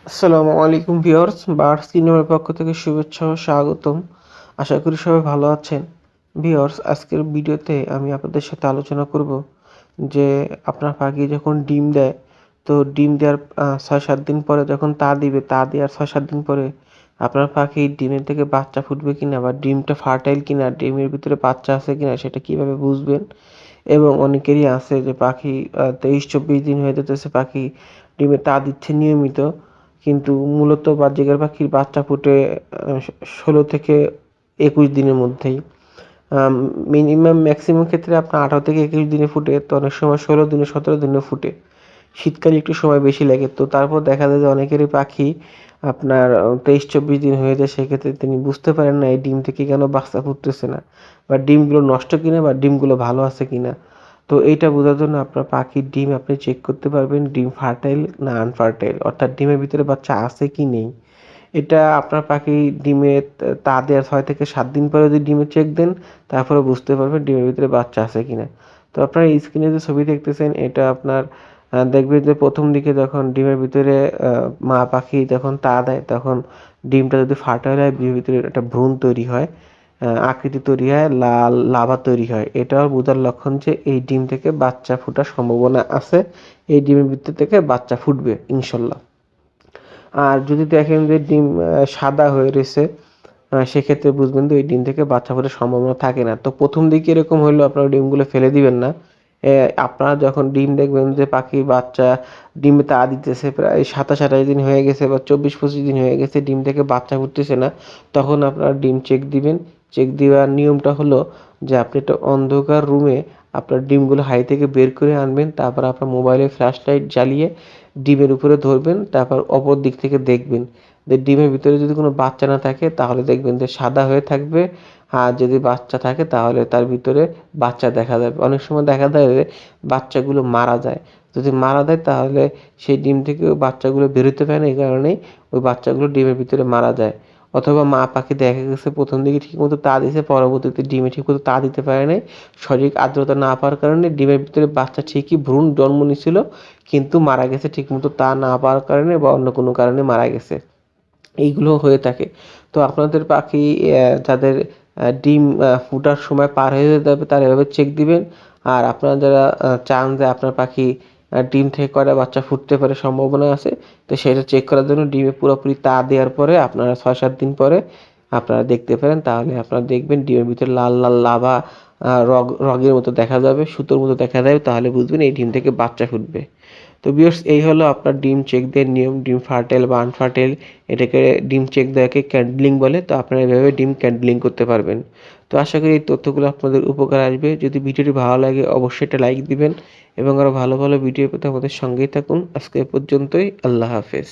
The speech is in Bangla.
আসসালামু আলাইকুম ভিউয়ার্স, বার্ড সিনেমার পক্ষ থেকে শুভেচ্ছা ও স্বাগতম। আশা করি সবাই ভালো আছেন। ভিউয়ার্স, আজকের ভিডিওতে আমি আপনাদের সাথে আলোচনা করব যে আপনার পাখি যখন ডিম দেয়, তো ডিম দেওয়ার ৬-৭ দিন পরে যখন তা দিবে, তা দেওয়ার ৬-৭ দিন পরে আপনার পাখি ডিমের থেকে বাচ্চা ফুটবে কিনা বা ডিমটা ফার্টাইল কিনা, ডিমের ভিতরে বাচ্চা আছে কিনা সেটা কিভাবে বুঝবেন। এবং অনেকেরই আছে যে পাখি ২৩-২৪ দিন হয়ে যেতেছে, পাখি ডিমে তা দিচ্ছে নিয়মিত, কিন্তু মূলত বাজরিকার পাখির বাচ্চা ফুটে ১৬ থেকে ২১ দিনের মধ্যেই। মিনিমাম ম্যাক্সিমাম ক্ষেত্রে আপনার ১৮ থেকে ২১ দিনে ফুটে, তো অনেক সময় ১৬ দিনে ১৭ দিনেও ফুটে। শীতকালে একটু সময় বেশি লাগে। তো তারপর দেখা যায় যে অনেকেরই পাখি আপনার ২৩-২৪ দিন হয়ে যায়। সেক্ষেত্রে তিনি বুঝতে পারেন না এই ডিম থেকে কেন বাচ্চা ফুটতেছে না, বা ডিমগুলো নষ্ট কিনা বা ডিমগুলো ভালো আছে কিনা। তো এইটা বোঝার জন্য আপনার পাখির ডিম আপনি চেক করতে পারবেন, ডিম ফার্টাইল না আনফার্টাইল, অর্থাৎ ডিমের ভিতরে বাচ্চা আছে কি নেই। এটা আপনার পাখি ডিমে তা দেওয়ার ৬ থেকে ৭ দিন পরে যদি ডিমে চেক দেন, তারপরে বুঝতে পারবেন ডিমের ভিতরে বাচ্চা আছে কিনা। তো আপনারা এই স্ক্রিনে যে ছবি দেখতেছেন, এটা আপনার দেখবেন যে ১ম দিকে যখন ডিমের ভিতরে মা পাখি যখন তা দেয়, তখন ডিমটা যদি ফার্টাইল হয়, ডিমের ভিতরে একটা ভ্রূণ তৈরি হয়, আকৃতি তৈরি হয়, লাল লাভা তৈরি হয়। এটাও বোঝার লক্ষণ যে এই ডিম থেকে বাচ্চা ফোটার সম্ভাবনা আছে। এই ডিমের ভিতর থেকে বাচ্চা ফুটবে ইনশাল্লাহ। আর যদি দেখেন যে ডিম সাদা হয়ে রয়েছে, সেক্ষেত্রে বুঝবেন তো এই ডিম থেকে বাচ্চা ফোটার সম্ভাবনা থাকে না। তো ১ম দিকে এরকম হইলেও আপনারা ডিমগুলো ফেলে দিবেন না। আপনারা যখন ডিম দেখবেন যে পাখির বাচ্চা ডিমে তা দিতেছে, প্রায় ২৭-২৮ দিন হয়ে গেছে বা ২৪-২৫ দিন হয়ে গেছে, ডিম থেকে বাচ্চা ফুটতেছে না, তখন আপনারা ডিম চেক দিবেন। চেক দেওয়ার নিয়মটা হলো যে আপনি একটা অন্ধকার রুমে আপনার ডিমগুলো হাঁড়ি থেকে বের করে আনবেন। তারপর আপনার মোবাইলে ফ্ল্যাশ লাইট জ্বালিয়ে ডিমের উপরে ধরবেন। তারপর অপর দিক থেকে দেখবেন যে ডিমের ভিতরে যদি কোনো বাচ্চা না থাকে, তাহলে দেখবেন যে সাদা হয়ে থাকবে। আর যদি বাচ্চা থাকে, তাহলে তার ভিতরে বাচ্চা দেখা যাবে। অনেক সময় দেখা যায় যে বাচ্চাগুলো মারা যায়। যদি মারা যায়, তাহলে সেই ডিম থেকে ওই বাচ্চাগুলো বেরোতে পারে না, এই কারণেই ওই বাচ্চাগুলো ডিমের ভিতরে মারা যায়। অথবা মা পাখি দেখা গেছে ১ম দিকে ঠিকমতো তা দিছে, পরবর্তীতে ডিমে ঠিকমতো তা দিতে পারে নাই। সঠিক আর্দ্রতা না পাওয়ার কারণে ডিমের ভিতরে বাচ্চা ঠিকই ভ্রূণ জন্ম নিছিল, কিন্তু মারা গেছে ঠিকমতো তা না পাওয়ার কারণে বা অন্য কোনো কারণে মারা গেছে। এইগুলো হয়ে থাকে। তো আপনাদের পাখি যাদের ডিম ফুটার সময় পার হয়ে যাবে, তারা এভাবে চেক দিবেন। আর আপনারা যারা চান যে আপনার পাখি ডিম থেকে কয়টা বাচ্চা ফুটতে পারে সম্ভাবনা আছে, তো সেটা চেক করার জন্য ডিমে পুরোপুরি তা দেওয়ার পরে আপনারা ৬-৭ দিন পরে আপনারা দেখতে পারেন। তাহলে আপনারা দেখবেন ডিমের ভিতরে লাল লাল লাভা রগের মতো দেখা যাবে, সুতোর মতো দেখা যাবে, তাহলে বুঝবেন এই ডিম থেকে বাচ্চা ফুটবে। তো ভিউয়ার্স, এই হলো আপনার ডিম চেক দেওয়ার নিয়ম। ডিম ফার্টাইল বা আনফার্টাইল, এটাকে ডিম চেক দেওয়াকে ক্যান্ডেলিং বলে। তো আপনারা এভাবে ডিম ক্যান্ডেলিং করতে পারবেন। তো আশা করি এই তথ্যগুলো আপনাদের উপকার আসবে। যদি ভিডিওটি ভালো লাগে, অবশ্যই একটা লাইক দিবেন এবং আরও ভালো ভালো ভিডিও পেতে আমাদের সঙ্গেই থাকুন। আজকে এ পর্যন্তই। আল্লাহ হাফেজ।